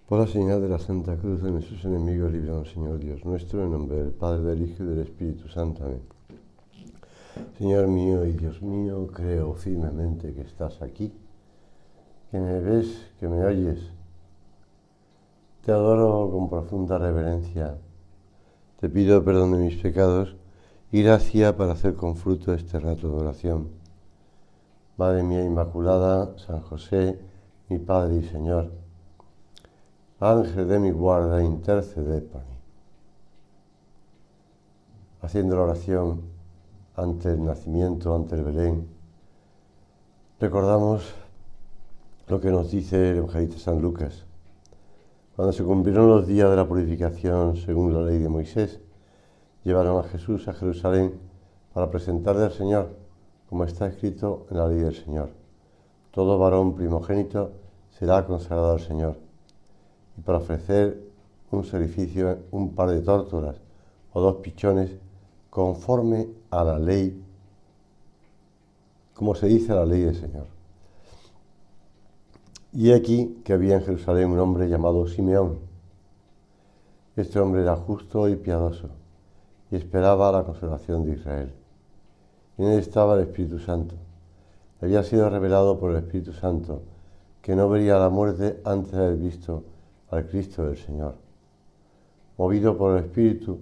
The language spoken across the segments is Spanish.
Por la señal de la Santa Cruz de nuestros enemigos, líbranos, Señor Dios nuestro, en nombre del Padre, del Hijo y del Espíritu Santo. Amén. Señor mío y Dios mío, creo firmemente que estás aquí, que me ves, que me oyes. Te adoro con profunda reverencia. Te pido perdón de mis pecados y gracia para hacer con fruto este rato de oración. Madre mía Inmaculada, San José, mi Padre y Señor, Ángel de mi guarda, interceded por mí. Haciendo la oración ante el nacimiento, ante el Belén, recordamos lo que nos dice el evangelista San Lucas. Cuando se cumplieron los días de la purificación según la ley de Moisés, llevaron a Jesús a Jerusalén para presentarle al Señor, como está escrito en la ley del Señor. Todo varón primogénito será consagrado al Señor. Y para ofrecer un sacrificio, un par de tórtolas o 2 pichones, conforme a la ley, como se dice la ley del Señor. Y aquí que había en Jerusalén un hombre llamado Simeón. Este hombre era justo y piadoso y esperaba la consolación de Israel. Y en él estaba el Espíritu Santo. Le había sido revelado por el Espíritu Santo que no vería la muerte antes de haber visto al Cristo del Señor. Movido por el Espíritu,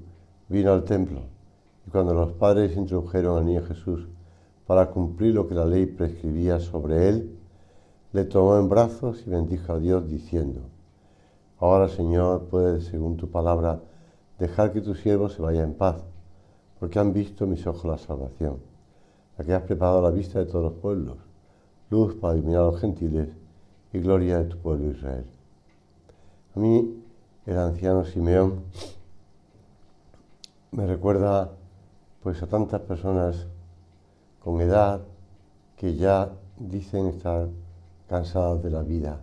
vino al templo, y cuando los padres introdujeron al niño Jesús para cumplir lo que la ley prescribía sobre él, le tomó en brazos y bendijo a Dios diciendo: Ahora, Señor, puedes, según tu palabra, dejar que tu siervo se vaya en paz, porque han visto mis ojos la salvación, la que has preparado a la vista de todos los pueblos, luz para iluminar a los gentiles y gloria de tu pueblo Israel. A mí, el anciano Simeón me recuerda pues a tantas personas con edad que ya dicen estar cansadas de la vida.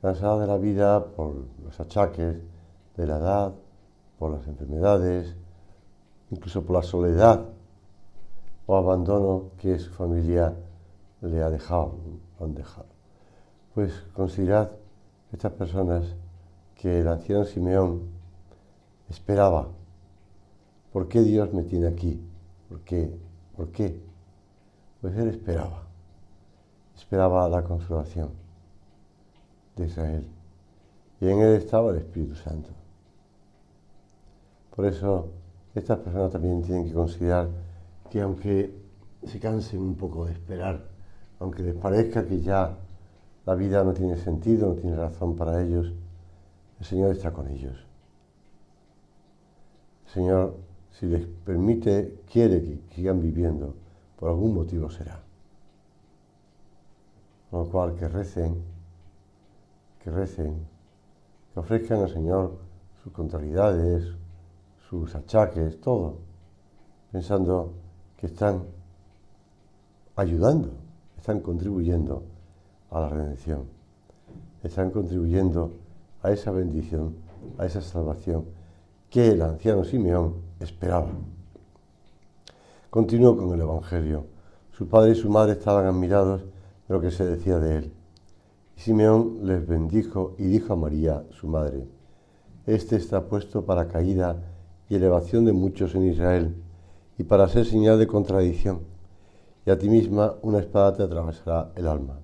Cansadas de la vida por los achaques de la edad, por las enfermedades, incluso por la soledad o abandono que su familia le ha dejado, han dejado. Pues considerad estas personas que el anciano Simeón esperaba. ¿Por qué Dios me tiene aquí? ¿Por qué? ¿Por qué? Pues él esperaba la consolación de Israel. Y en él estaba el Espíritu Santo. Por eso estas personas también tienen que considerar que aunque se cansen un poco de esperar, aunque les parezca que ya la vida no tiene sentido, no tiene razón para ellos, el Señor está con ellos. El Señor, si les permite, quiere que sigan viviendo, por algún motivo será. Con lo cual que recen, que ofrezcan al Señor sus contrariedades, sus achaques, todo, pensando que están ayudando, están contribuyendo a la redención, están contribuyendo a esa bendición, a esa salvación que el anciano Simeón esperaba. Continuó con el Evangelio. Su padre y su madre estaban admirados de lo que se decía de él. Y Simeón les bendijo y dijo a María, su madre: Este está puesto para caída y elevación de muchos en Israel, y para ser señal de contradicción, y a ti misma una espada te atravesará el alma,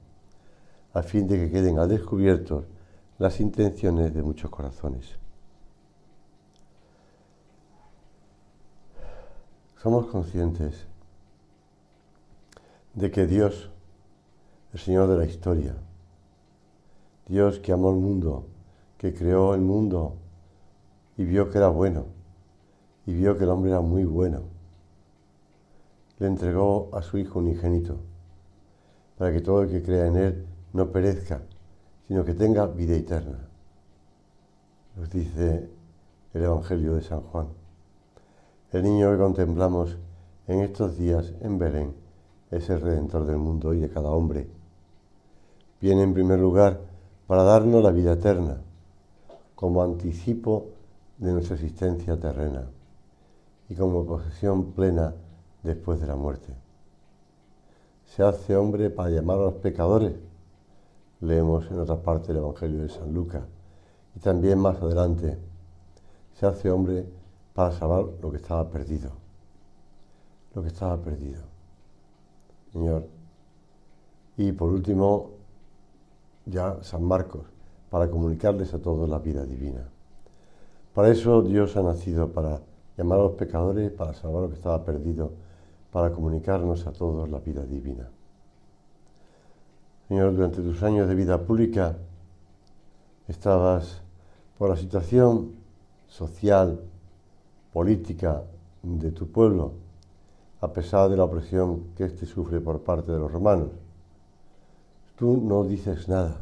a fin de que queden al descubierto las intenciones de muchos corazones. Somos conscientes de que Dios, el Señor de la historia, Dios que amó el mundo, que creó el mundo y vio que era bueno, y vio que el hombre era muy bueno, le entregó a su Hijo unigénito, para que todo el que crea en Él no perezca, sino que tenga vida eterna. Nos dice el Evangelio de San Juan. El niño que contemplamos en estos días en Belén es el Redentor del mundo y de cada hombre. Viene en primer lugar para darnos la vida eterna, como anticipo de nuestra existencia terrena y como posesión plena después de la muerte. Se hace hombre para llamar a los pecadores leemos en otra parte del Evangelio de San Lucas. Y también más adelante, se hace hombre para salvar lo que estaba perdido. Lo que estaba perdido. Señor. Y por último, ya San Marcos, para comunicarles a todos la vida divina. Para eso Dios ha nacido, para llamar a los pecadores, para salvar lo que estaba perdido, para comunicarnos a todos la vida divina. Señor, durante tus años de vida pública estabas, por la situación social, política de tu pueblo, a pesar de la opresión que éste sufre por parte de los romanos. Tú no dices nada,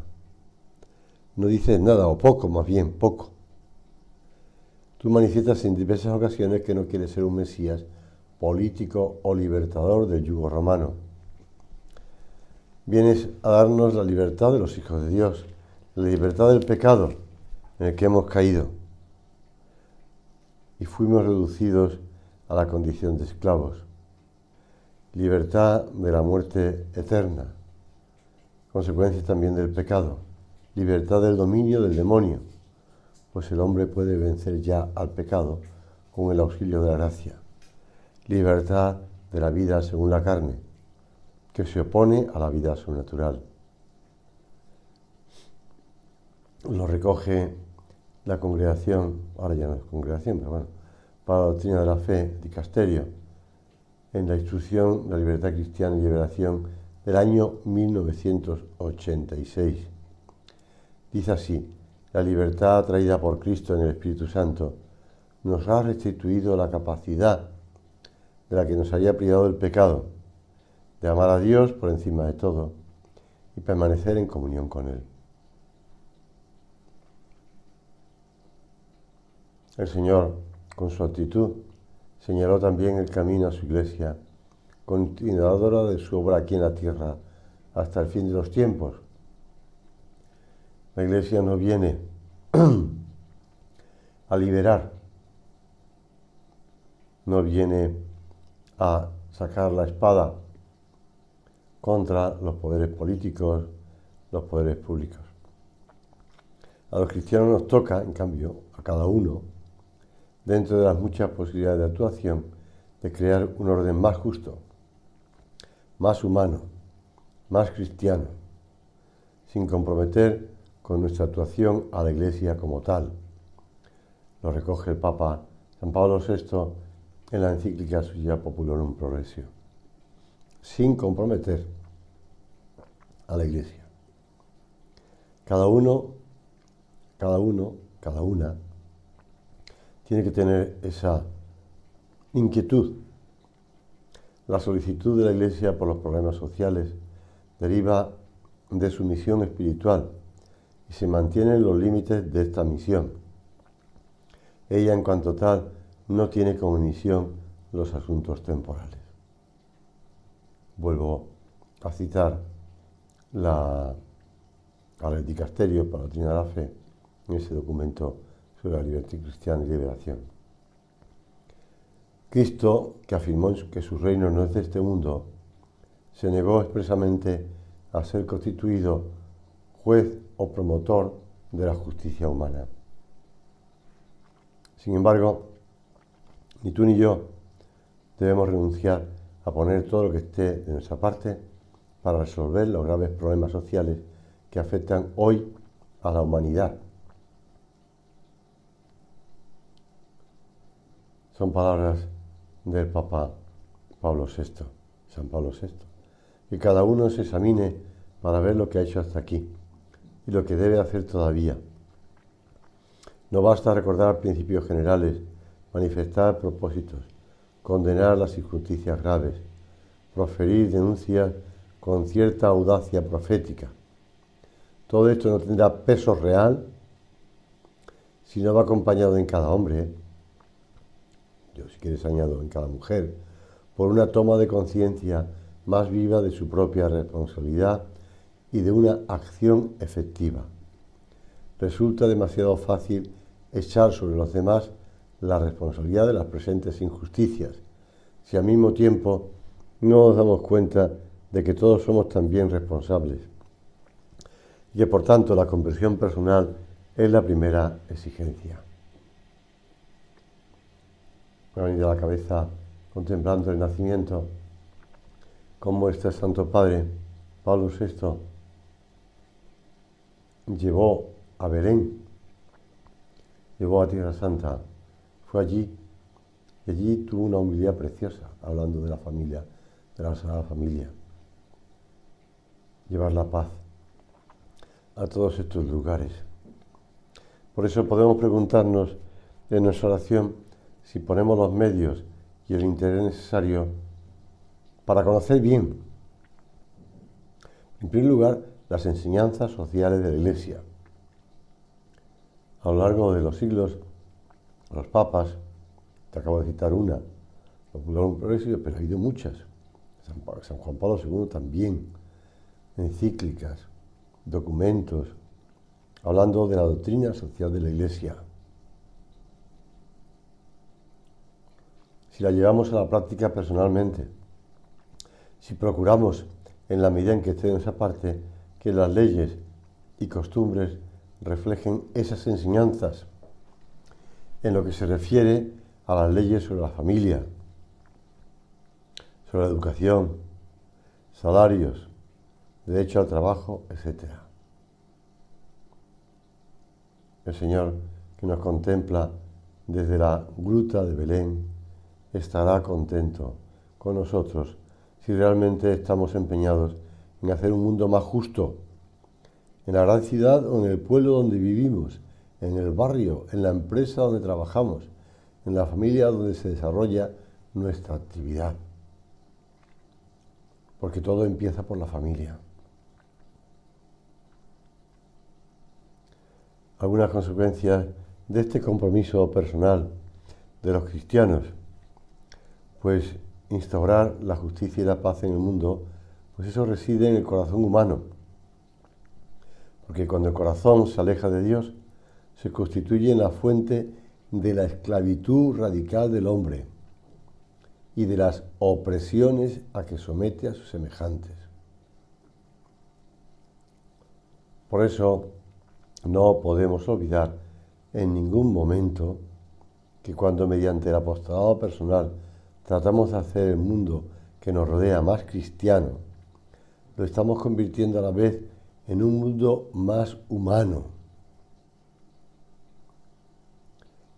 o poco, más bien, poco. Tú manifiestas en diversas ocasiones que no quieres ser un Mesías político o libertador del yugo romano. Vienes a darnos la libertad de los hijos de Dios, la libertad del pecado en el que hemos caído y fuimos reducidos a la condición de esclavos. Libertad de la muerte eterna, consecuencia también del pecado. Libertad del dominio del demonio, pues el hombre puede vencer ya al pecado con el auxilio de la gracia. Libertad de la vida según la carne, que se opone a la vida sobrenatural. Lo recoge la congregación, ahora ya no es congregación, pero bueno, para la doctrina de la fe, dicasterio, en la instrucción de la libertad cristiana y liberación del año 1986. Dice así: la libertad traída por Cristo en el Espíritu Santo nos ha restituido la capacidad de la que nos había privado el pecado, de amar a Dios por encima de todo y permanecer en comunión con Él. El Señor, con su actitud, señaló también el camino a su Iglesia, continuadora de su obra aquí en la tierra hasta el fin de los tiempos. La Iglesia no viene a liberar, no viene a sacar la espada contra los poderes políticos, los poderes públicos. A los cristianos nos toca, en cambio, a cada uno, dentro de las muchas posibilidades de actuación, de crear un orden más justo, más humano, más cristiano, sin comprometer con nuestra actuación a la Iglesia como tal. Lo recoge el Papa San Pablo VI en la encíclica suya Populorum Progressio. Sin comprometer a la Iglesia. Cada una tiene que tener esa inquietud. La solicitud de la Iglesia por los problemas sociales deriva de su misión espiritual y se mantiene en los límites de esta misión. Ella, en cuanto tal, no tiene como misión los asuntos temporales. Vuelvo a citar al dicasterio para la doctrina de la fe en ese documento sobre la libertad cristiana y liberación. Cristo, que afirmó que su reino no es de este mundo, se negó expresamente a ser constituido juez o promotor de la justicia humana. Sin embargo, ni tú ni yo debemos renunciar a poner todo lo que esté de nuestra parte para resolver los graves problemas sociales que afectan hoy a la humanidad. Son palabras del Papa Pablo VI, San Pablo VI. Que cada uno se examine para ver lo que ha hecho hasta aquí y lo que debe hacer todavía. No basta recordar principios generales, manifestar propósitos, condenar las injusticias graves, proferir denuncias con cierta audacia profética. Todo esto no tendrá peso real si no va acompañado en cada hombre, yo si quieres añado en cada mujer, por una toma de conciencia más viva de su propia responsabilidad y de una acción efectiva. Resulta demasiado fácil echar sobre los demás la responsabilidad de las presentes injusticias, si al mismo tiempo no nos damos cuenta de que todos somos también responsables. y que por tanto la conversión personal es la primera exigencia. Me ha venido a la cabeza, contemplando el nacimiento, cómo este Santo Padre, Pablo VI, llevó a Belén, llevó a Tierra Santa, fue allí, y allí tuvo una humildad preciosa, hablando de la familia, de la Sagrada Familia. Llevar la paz a todos estos lugares. Por eso podemos preguntarnos en nuestra oración si ponemos los medios y el interés necesario para conocer bien, en primer lugar, las enseñanzas sociales de la Iglesia. A lo largo de los siglos, los papas, te acabo de citar una, Popular Progreso, pero ha habido muchas. San Juan Pablo II también, encíclicas, documentos, hablando de la doctrina social de la Iglesia. Si la llevamos a la práctica personalmente, si procuramos, en la medida en que esté en esa parte, que las leyes y costumbres reflejen esas enseñanzas en lo que se refiere a las leyes sobre la familia, sobre la educación, salarios, derecho al trabajo, etc. El Señor, que nos contempla desde la gruta de Belén, estará contento con nosotros si realmente estamos empeñados en hacer un mundo más justo, en la gran ciudad o en el pueblo donde vivimos, en el barrio, en la empresa donde trabajamos, en la familia donde se desarrolla nuestra actividad. Porque todo empieza por la familia. Algunas consecuencias de este compromiso personal de los cristianos, pues instaurar la justicia y la paz en el mundo, pues eso reside en el corazón humano. Porque cuando el corazón se aleja de Dios, se constituye en la fuente de la esclavitud radical del hombre y de las opresiones a que somete a sus semejantes. Por eso no podemos olvidar en ningún momento que cuando mediante el apostolado personal tratamos de hacer el mundo que nos rodea más cristiano, lo estamos convirtiendo a la vez en un mundo más humano.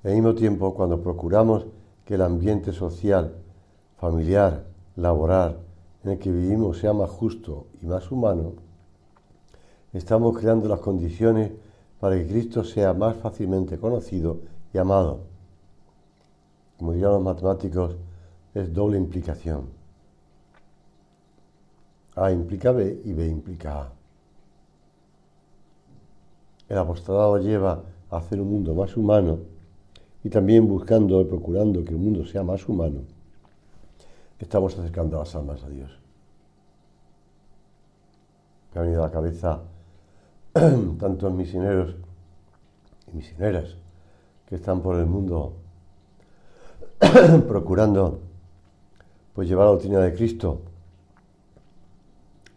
Y al mismo tiempo, cuando procuramos que el ambiente social, familiar, laboral, en el que vivimos sea más justo y más humano, estamos creando las condiciones para que Cristo sea más fácilmente conocido y amado. Como dirían los matemáticos, es doble implicación. A implica B y B implica A. El apostolado lleva a hacer un mundo más humano y también buscando y procurando que el mundo sea más humano, estamos acercando a las almas a Dios. Me ha venido a la cabeza tantos misioneros y misioneras que están por el mundo procurando pues llevar la doctrina de Cristo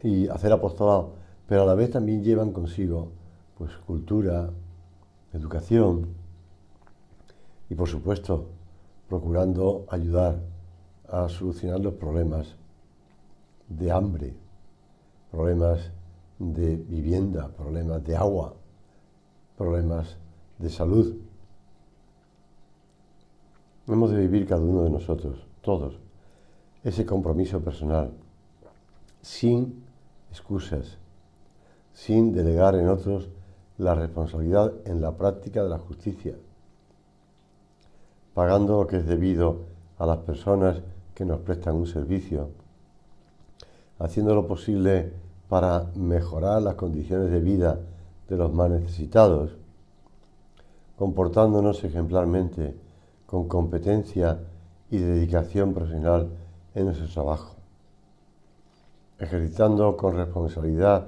y hacer apostolado, pero a la vez también llevan consigo pues cultura, educación y por supuesto procurando ayudar a solucionar los problemas de hambre, problemas de vivienda, problemas de agua, problemas de salud. Hemos de vivir cada uno de nosotros, todos, ese compromiso personal, sin excusas, sin delegar en otros la responsabilidad en la práctica de la justicia, pagando lo que es debido a las personas que nos prestan un servicio, haciendo lo posible para mejorar las condiciones de vida de los más necesitados, comportándonos ejemplarmente con competencia y dedicación profesional en nuestro trabajo, ejercitando con responsabilidad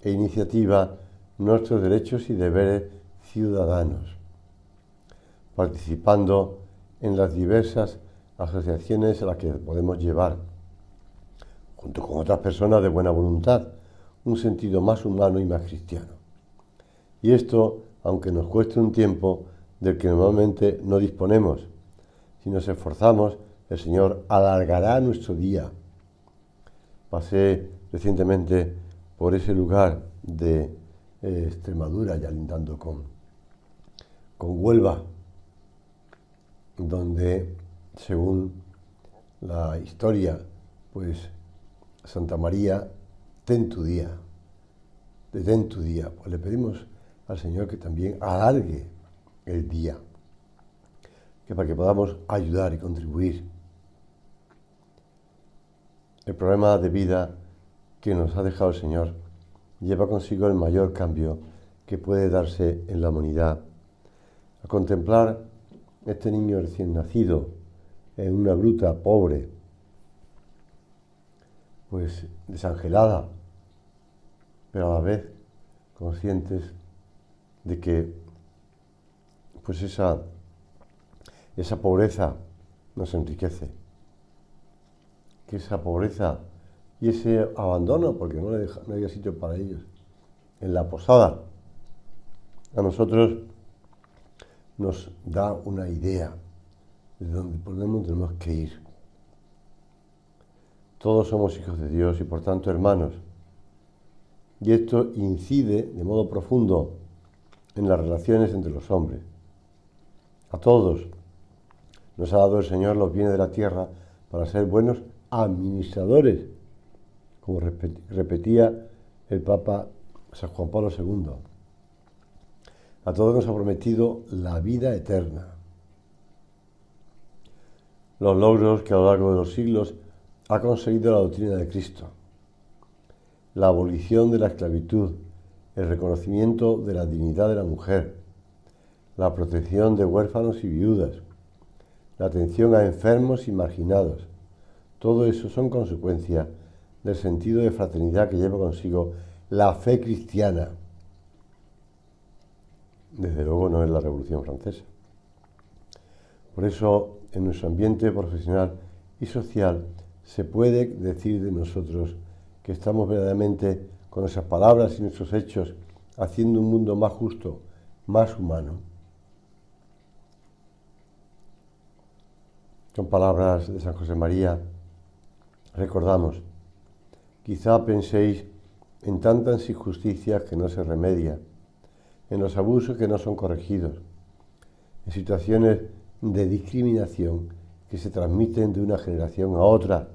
e iniciativa nuestros derechos y deberes ciudadanos, participando en las diversas asociaciones a las que podemos llevar, junto con otras personas de buena voluntad, un sentido más humano y más cristiano. Y esto, aunque nos cueste un tiempo del que normalmente no disponemos, si nos esforzamos, el Señor alargará nuestro día. Pasé recientemente por ese lugar de Extremadura, ya lindando con Huelva, donde, según la historia, pues Santa María, detén tu día. Pues le pedimos al Señor que también alargue el día, que para que podamos ayudar y contribuir. El programa de vida que nos ha dejado el Señor lleva consigo el mayor cambio que puede darse en la humanidad. A contemplar este niño recién nacido en una gruta pobre, pues desangelada, pero a la vez conscientes de que pues esa pobreza nos enriquece, que esa pobreza y ese abandono, porque no había sitio para ellos, en la posada, a nosotros nos da una idea de por dónde tenemos que ir. Todos somos hijos de Dios y por tanto hermanos. Y esto incide de modo profundo en las relaciones entre los hombres. A todos nos ha dado el Señor los bienes de la tierra para ser buenos administradores, como repetía el Papa San Juan Pablo II. A todos nos ha prometido la vida eterna. Los logros que a lo largo de los siglos ha conseguido la doctrina de Cristo, la abolición de la esclavitud, el reconocimiento de la dignidad de la mujer, la protección de huérfanos y viudas, la atención a enfermos y marginados. Todo eso son consecuencias del sentido de fraternidad que lleva consigo la fe cristiana. Desde luego no es la Revolución Francesa. Por eso, en nuestro ambiente profesional y social, se puede decir de nosotros que estamos verdaderamente, con nuestras palabras y nuestros hechos, haciendo un mundo más justo, más humano. Con palabras de San José María, recordamos: quizá penséis en tantas injusticias que no se remedian, en los abusos que no son corregidos, en situaciones de discriminación que se transmiten de una generación a otra,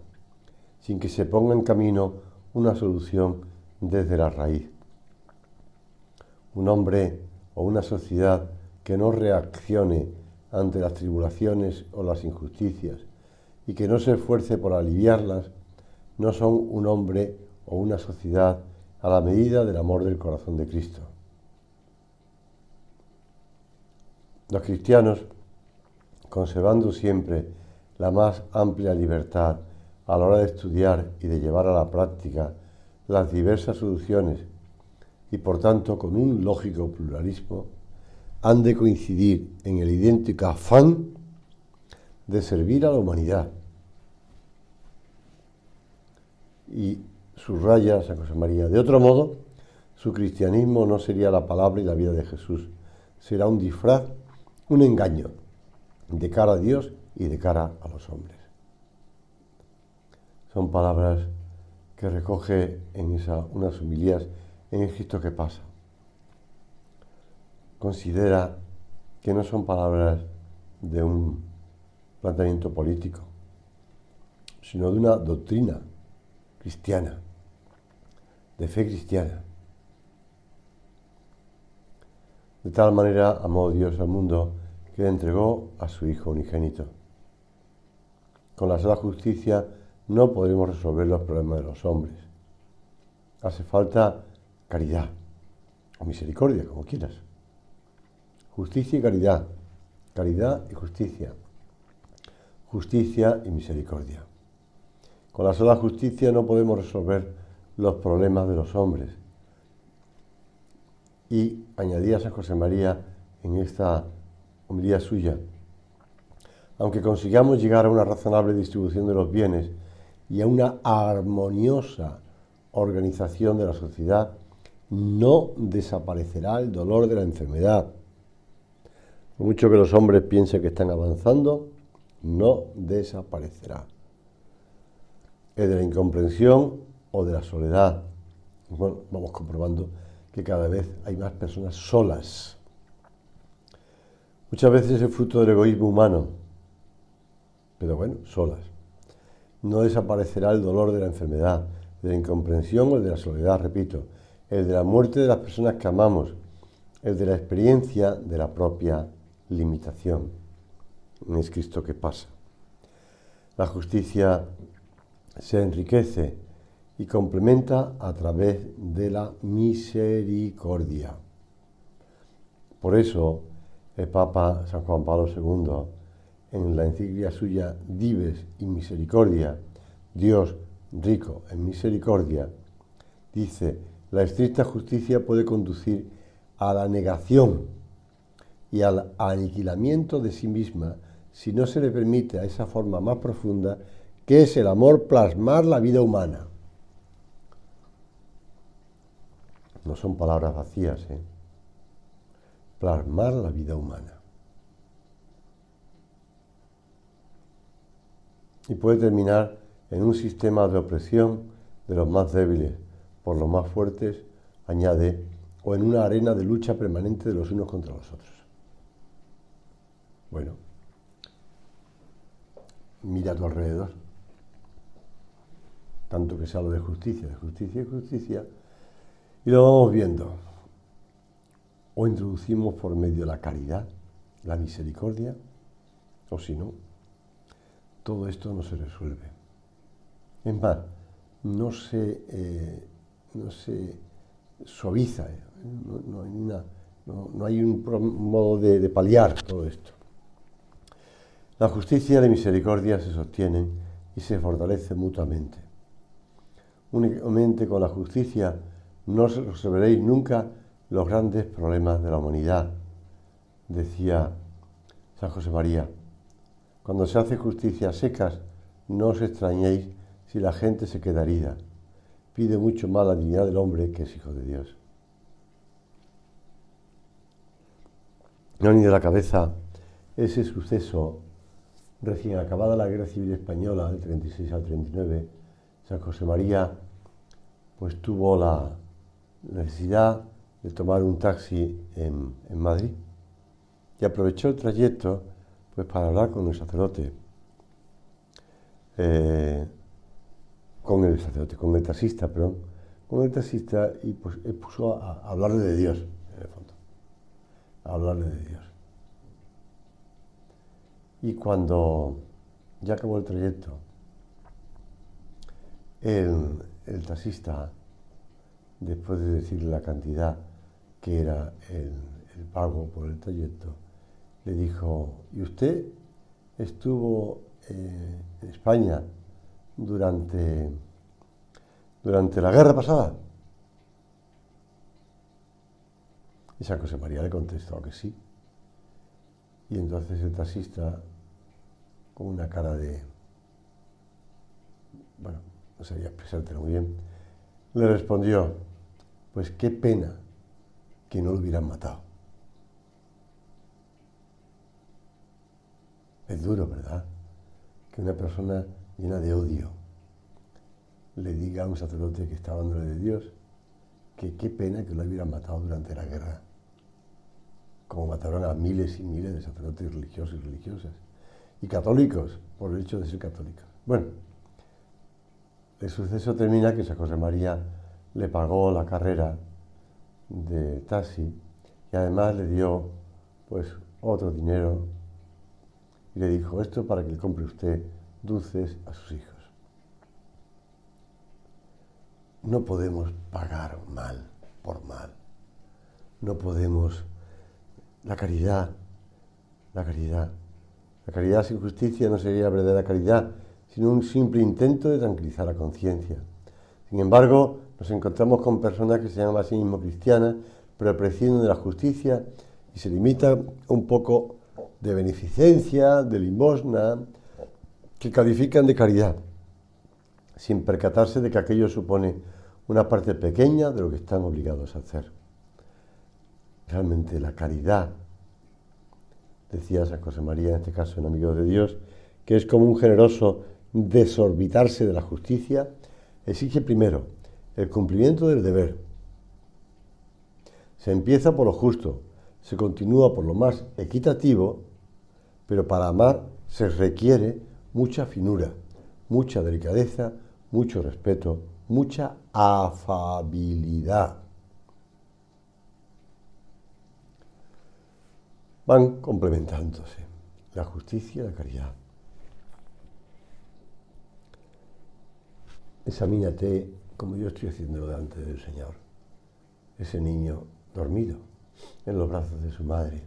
sin que se ponga en camino una solución desde la raíz. Un hombre o una sociedad que no reaccione ante las tribulaciones o las injusticias y que no se esfuerce por aliviarlas, no son un hombre o una sociedad a la medida del amor del corazón de Cristo. Los cristianos, conservando siempre la más amplia libertad a la hora de estudiar y de llevar a la práctica las diversas soluciones y por tanto con un lógico pluralismo, han de coincidir en el idéntico afán de servir a la humanidad. Y subraya San José María: de otro modo, su cristianismo no sería la palabra y la vida de Jesús, será un disfraz, un engaño de cara a Dios y de cara a los hombres. Son palabras que recoge en unas homilías en el Cristo que pasa. Considera que no son palabras de un planteamiento político, sino de una doctrina cristiana, de fe cristiana. De tal manera amó Dios al mundo que le entregó a su Hijo unigénito. Con la sola justicia no podremos resolver los problemas de los hombres. Hace falta caridad o misericordia, como quieras. Justicia y caridad, caridad y justicia, justicia y misericordia. Con la sola justicia no podemos resolver los problemas de los hombres. Y añadía San José María en esta homilía suya: aunque consigamos llegar a una razonable distribución de los bienes y a una armoniosa organización de la sociedad, no desaparecerá el dolor de la enfermedad. Por mucho que los hombres piensen que están avanzando, no desaparecerá. Es de la incomprensión o de la soledad. Bueno, vamos comprobando que cada vez hay más personas solas. Muchas veces es fruto del egoísmo humano, pero bueno, solas. No desaparecerá el dolor de la enfermedad, de la incomprensión o de la soledad, repito, el de la muerte de las personas que amamos, el de la experiencia de la propia limitación. Es Cristo que pasa. La justicia se enriquece y complementa a través de la misericordia. Por eso el Papa San Juan Pablo II, en la encíclica suya Dives in Misericordia, Dios rico en misericordia, dice: la estricta justicia puede conducir a la negación y al aniquilamiento de sí misma si no se le permite a esa forma más profunda que es el amor plasmar la vida humana. No son palabras vacías, Plasmar la vida humana. Y puede terminar en un sistema de opresión de los más débiles por los más fuertes, añade, o en una arena de lucha permanente de los unos contra los otros. Bueno, mira a tu alrededor. Tanto que se habla de justicia, y lo vamos viendo. O introducimos por medio de la caridad, la misericordia, o si no, todo esto no se resuelve. Es más, no se suaviza, no hay un modo de paliar todo esto. La justicia y la misericordia se sostienen y se fortalecen mutuamente. Únicamente con la justicia no resolveréis nunca los grandes problemas de la humanidad, decía San José María. Cuando se hace justicia a secas, no os extrañéis si la gente se queda herida. Pide mucho más la dignidad del hombre que es hijo de Dios. No ni de la cabeza ese suceso recién acabada la Guerra Civil Española, del 36 al 39, San José María pues tuvo la necesidad de tomar un taxi en Madrid y aprovechó el trayecto pues para hablar con el sacerdote, con el taxista, y pues puso a hablarle de Dios, en el fondo, a hablarle de Dios. Y cuando ya acabó el trayecto, el taxista, después de decirle la cantidad que era el pago por el trayecto, le dijo: ¿y usted estuvo en España durante la guerra pasada? Y San José María le contestó que sí. Y entonces el taxista, con una cara de... bueno, no sabía expresártelo muy bien, le respondió: pues qué pena que no lo hubieran matado. Es duro, ¿verdad? Que una persona llena de odio le diga a un sacerdote que está hablándole de Dios que qué pena que lo hubieran matado durante la guerra, como mataron a miles y miles de sacerdotes religiosos y religiosas, y católicos, por el hecho de ser católicos. Bueno, el suceso termina que San José María le pagó la carrera de taxi y además le dio pues otro dinero y le dijo: esto para que le compre usted dulces a sus hijos. No podemos pagar mal por mal. No podemos... La caridad sin justicia no sería verdadera caridad, sino un simple intento de tranquilizar la conciencia. Sin embargo, nos encontramos con personas que se llaman a sí mismos cristianas, pero prescinden de la justicia y se limitan un poco de beneficencia, de limosna, que califican de caridad, sin percatarse de que aquello supone una parte pequeña de lo que están obligados a hacer. Realmente la caridad, decía San José María, en este caso en Amigos de Dios, que es como un generoso desorbitarse de la justicia, exige primero el cumplimiento del deber. Se empieza por lo justo, se continúa por lo más equitativo, pero para amar se requiere mucha finura, mucha delicadeza, mucho respeto, mucha afabilidad. Van complementándose la justicia y la caridad. Examínate como yo estoy haciendo delante del Señor, ese niño dormido en los brazos de su madre.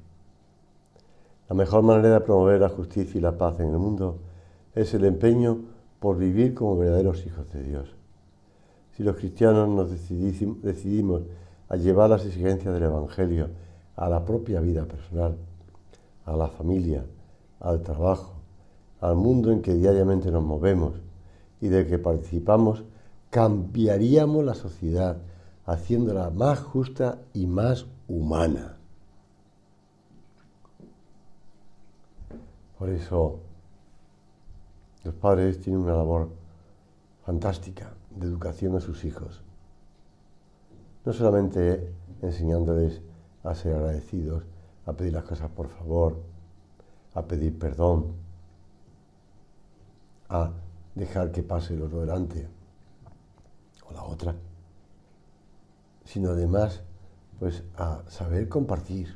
La mejor manera de promover la justicia y la paz en el mundo es el empeño por vivir como verdaderos hijos de Dios. Si los cristianos nos decidimos a llevar las exigencias del Evangelio a la propia vida personal, a la familia, al trabajo, al mundo en que diariamente nos movemos y del que participamos, cambiaríamos la sociedad, haciéndola más justa y más humana. Por eso, los padres tienen una labor fantástica de educación a sus hijos. No solamente enseñándoles a ser agradecidos, a pedir las cosas por favor, a pedir perdón, a dejar que pase el otro delante o la otra, sino además pues a saber compartir.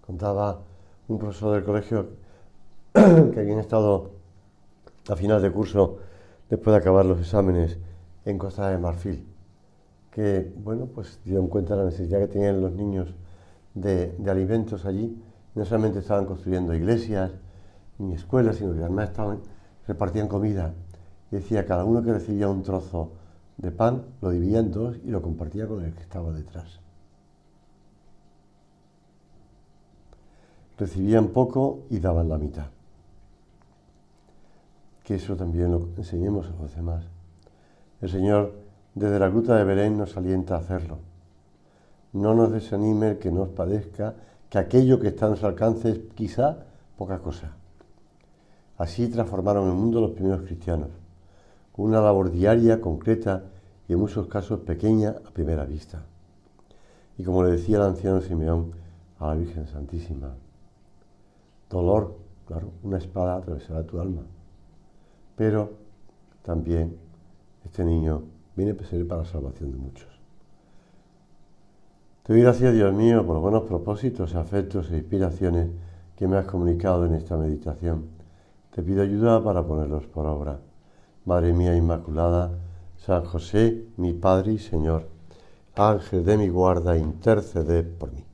Contaba un profesor del colegio que habían estado a final de curso, después de acabar los exámenes, en Costa de Marfil, que, bueno, pues dieron cuenta de la necesidad que tenían los niños de alimentos allí. No solamente estaban construyendo iglesias ni escuelas, sino que además repartían comida. Y decía, cada uno que recibía un trozo de pan, lo dividía en dos y lo compartía con el que estaba detrás. Recibían poco y daban la mitad. Que eso también lo enseñemos a los demás. El Señor, desde la gruta de Belén, nos alienta a hacerlo. No nos desanime el que nos padezca, que aquello que está a nuestro alcance es quizá poca cosa. Así transformaron el mundo los primeros cristianos, con una labor diaria, concreta y en muchos casos pequeña a primera vista. Y como le decía el anciano Simeón a la Virgen Santísima, dolor, claro, una espada atravesará tu alma, pero también este niño viene a ser para la salvación de muchos. Te doy gracias, Dios mío, por los buenos propósitos, afectos e inspiraciones que me has comunicado en esta meditación. Te pido ayuda para ponerlos por obra. Madre mía Inmaculada, San José, mi Padre y Señor, Ángel de mi guarda, interceded por mí.